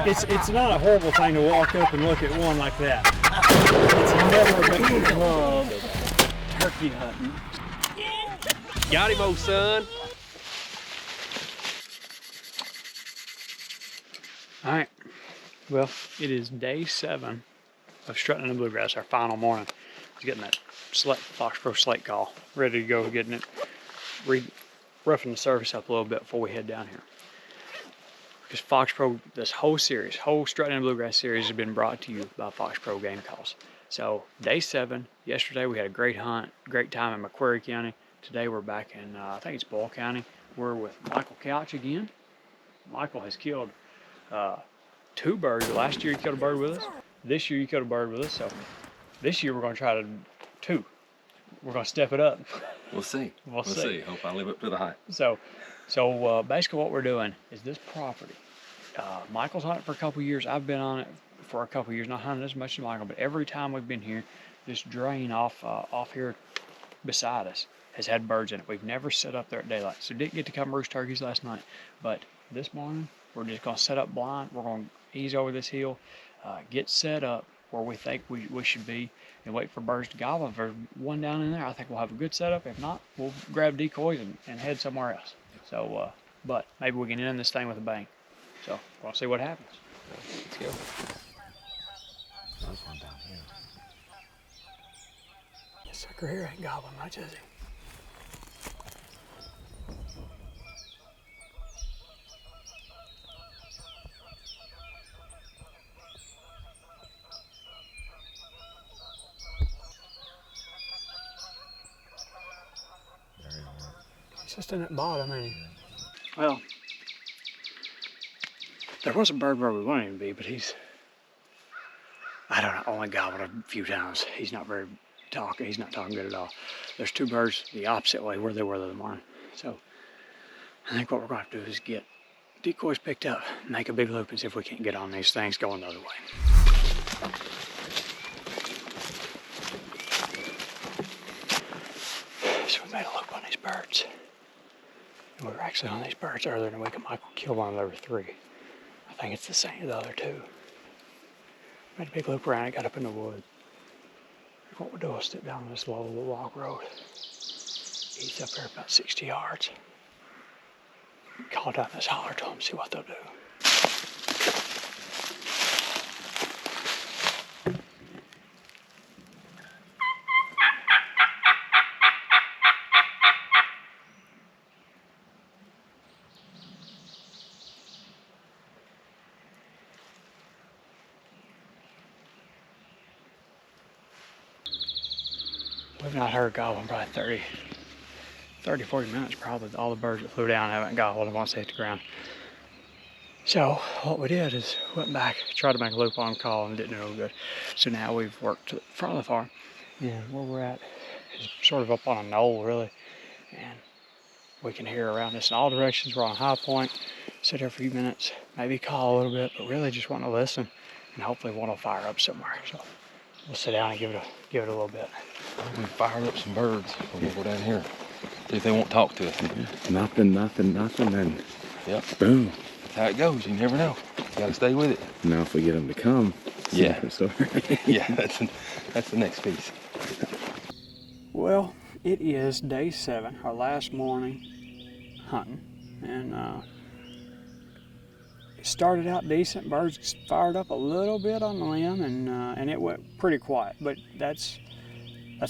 It's not a horrible thing to walk up and look at one like that. It's never been love turkey hunting. Got him, old son. All right, well, it is day 7 of Struttin and Bluegrass, our final morning. I was getting that Fox Pro slate call, ready to go, getting it, roughing the surface up a little bit before we head down here. Because Fox Pro, this whole Struttin and Bluegrass series has been brought to you by Fox Pro Game Calls. So day 7, yesterday we had a great hunt, great time in Macquarie County. Today we're back in, I think it's Boyle County. We're with Michael Couch again. Michael has killed 2 birds. Last year he killed a bird with us. This year you killed a bird with us. So this year we're going to try to 2. We're going to step it up. We'll see. We'll see. Hope I live up to the hype. So basically what we're doing is this property. Michael's on it for a couple years. I've been on it for a couple years. Not hunting as much as Michael, but every time we've been here, this drain off here beside us has had birds in it. We've never set up there at daylight. So didn't get to come roost turkeys last night. But this morning, we're just going to set up blind. We're going to ease over this hill, get set up where we think we should be, and wait for birds to gobble. If there's one down in there, I think we'll have a good setup. If not, we'll grab decoys and head somewhere else. So, but maybe we can end this thing with a bang. So, we'll see what happens. Let's go. There's one down here. This sucker here ain't gobbling much, is he? Just in that bottom, ain't he? Well, there was a bird where we wanted him to be, but he's, I don't know, only gobbled a few times. He's not very talking. He's not talking good at all. There's 2 birds the opposite way where they were the other morning. So I think what we're going to have to do is get decoys picked up, make a big loop, and see if we can't get on these things going the other way. So we made a loop on these birds. We were actually on these birds earlier in the week, and Michael killed one of every 3. I think it's the same as the other 2. Made a big loop around it, got up in the woods. What we'll do is step down this low little log road. He's up there about 60 yards. Call down this holler to them, see what they'll do. We've not heard gobble in probably 40 minutes probably. All the birds that flew down haven't gobbled once they hit the ground. So what we did is went back, tried to make a loop on call, and didn't do no good. So now we've worked to the front of the farm, and where we're at is sort of up on a knoll really, and we can hear around us in all directions. We're on a high point, sit there for a few minutes, maybe call a little bit, but really just want to listen, and hopefully one will fire up somewhere. So we'll sit down and give it a little bit. We fired up some birds. We'll go down here. See if they won't talk to us. Nothing, and yep. Boom. That's how it goes. You never know. You gotta stay with it. Now if we get them to come, yeah. Yeah, that's the next piece. Well, it is day 7, our last morning hunting, and it started out decent. Birds fired up a little bit on the limb, and it went pretty quiet. But that's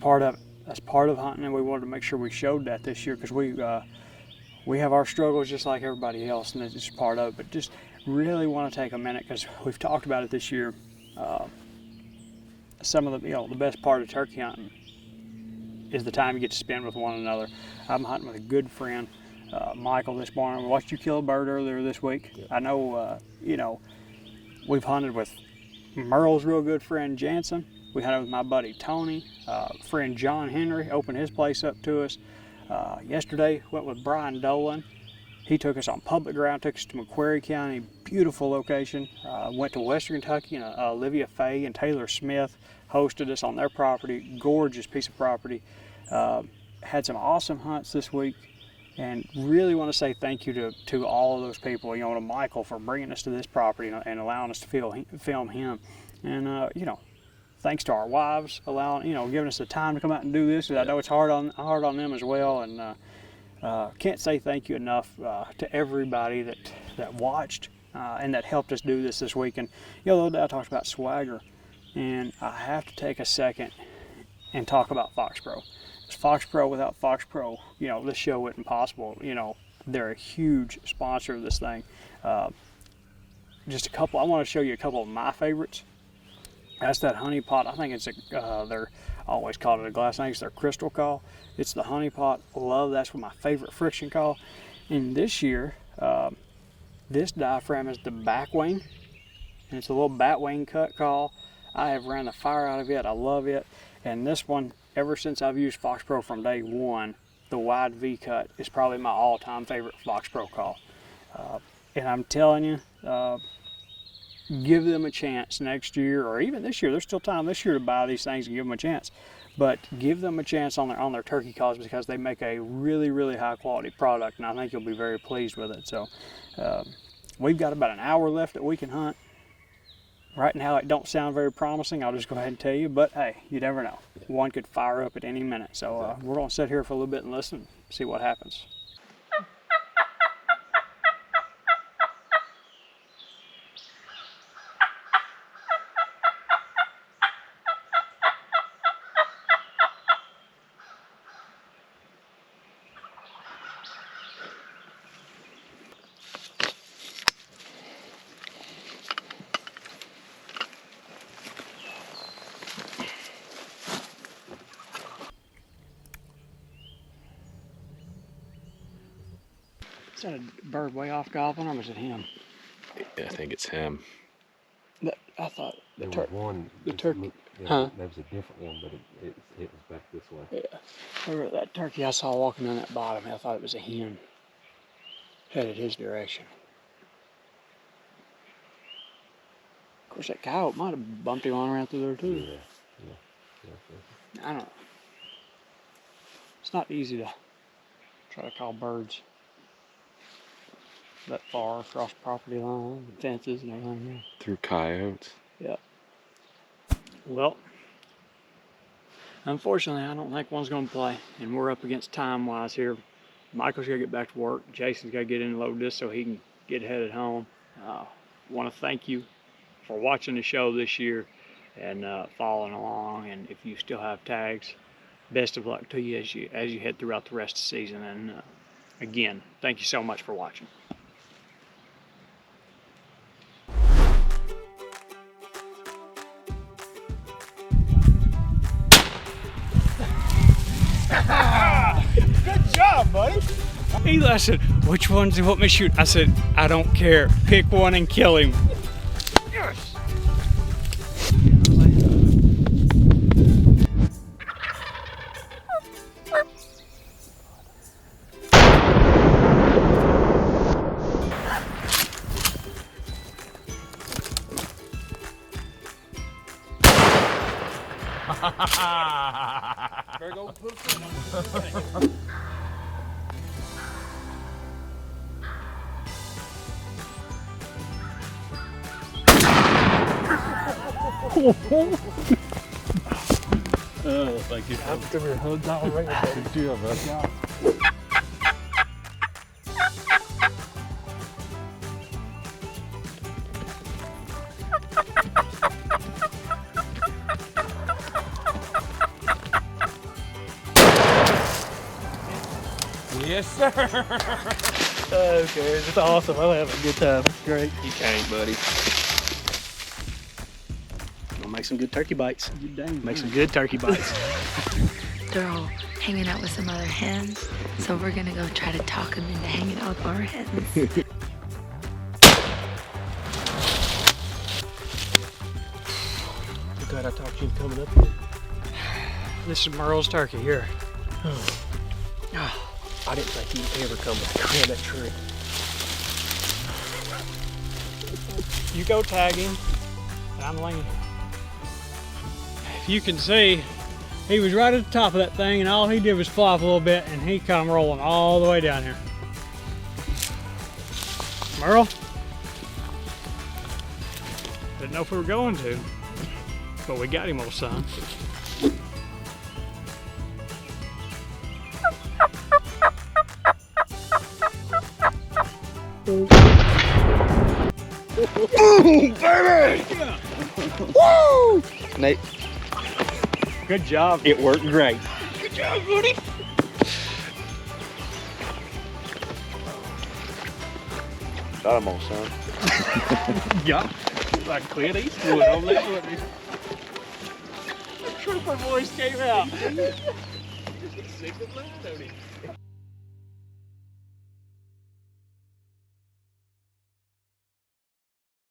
part of it. That's part of hunting, and we wanted to make sure we showed that this year, because we have our struggles just like everybody else, and it's just part of it. But just really want to take a minute, because we've talked about it this year. Some of the best part of turkey hunting is the time you get to spend with one another. I'm hunting with a good friend, Michael, this morning. We watched you kill a bird earlier this week. Yeah. I know, we've hunted with Merle's real good friend Jansen. We hunted with my buddy Tony, friend John Henry, opened his place up to us. Yesterday, went with Brian Dolan. He took us on public ground, took us to Macquarie County, beautiful location. Went to Western Kentucky, and Olivia Fay and Taylor Smith hosted us on their property, gorgeous piece of property. Had some awesome hunts this week, And really want to say thank you to all of those people, you know, to Michael for bringing us to this property and allowing us to film him. And, you know, thanks to our wives, allowing, you know, giving us the time to come out and do this. I know it's hard on them as well. And can't say thank you enough to everybody that watched and that helped us do this week. And, you know, the other day I talked about swagger. And I have to take a second and talk about Fox Pro. Fox Pro, without Fox Pro, you know, this show wouldn't possible. You know, they're a huge sponsor of this thing. Just a couple, I want to show you a couple of my favorites. That's that honey pot. I think it's they're always called it a glass. I think it's their crystal call. It's the honey pot. Love, that's my favorite friction call. And this year, this diaphragm is the back wing. And it's a little bat wing cut call. I have ran the fire out of it. I love it. And this one, ever since I've used Fox Pro from day one, the wide V cut is probably my all-time favorite Fox Pro call. And I'm telling you, give them a chance next year, or even this year. There's still time this year to buy these things and give them a chance. But give them a chance on their turkey calls, because they make a really, really high quality product, and I think you'll be very pleased with it. So we've got about an hour left that we can hunt. Right now, it don't sound very promising. I'll just go ahead and tell you, but hey, you never know. One could fire up at any minute. So we're gonna sit here for a little bit and listen, see what happens. Is that a bird way off gobbling, or was it him? Yeah, I think it's him. I thought there was one. The turkey. Yeah, Huh? there was a different one, but it was back this way. Yeah. Remember that turkey I saw walking on that bottom? I thought it was a hen. Headed his direction. Of course, that coyote might have bumped him on around through there too. Yeah. I don't know. It's not easy to try to call birds that far across property lines and fences and everything. Yeah. Through coyotes. Yeah. Well, unfortunately, I don't think one's going to play, and we're up against time-wise here. Michael's got to get back to work. Jason's got to get in and load this so he can get headed home. Want to thank you for watching the show this year and following along. And if you still have tags, best of luck to you as you head throughout the rest of the season. And again, thank you so much for watching. Good job, buddy. I said, which ones do you want me to shoot? I said, I don't care. Pick one and kill him. Yes. Better go put some. Oh, thank you. Give me a hug down right there. Good job, man. Yes, sir. Okay, it's awesome. I'm having a good time. It's great. You can't, buddy. We'll make some good turkey bites. Make some good turkey bites. They're all hanging out with some other hens, so we're gonna go try to talk them into hanging out with our hens. I'm glad I talked to you coming up here. This is Merle's turkey here. I didn't think you'd ever come around that tree. You go tag him, and I'm laying. If you can see, He was right at the top of that thing, and all he did was flop a little bit, and he come rolling all the way down here. Merle? Didn't know if we were going to, but we got him, old son. Boom, baby! Woo! Nate, Good job. it worked great. Good job, buddy. Got him on, son. Yeah. Like Clint Eastwood on that one. The trooper voice came out. Sick of loud, don't he?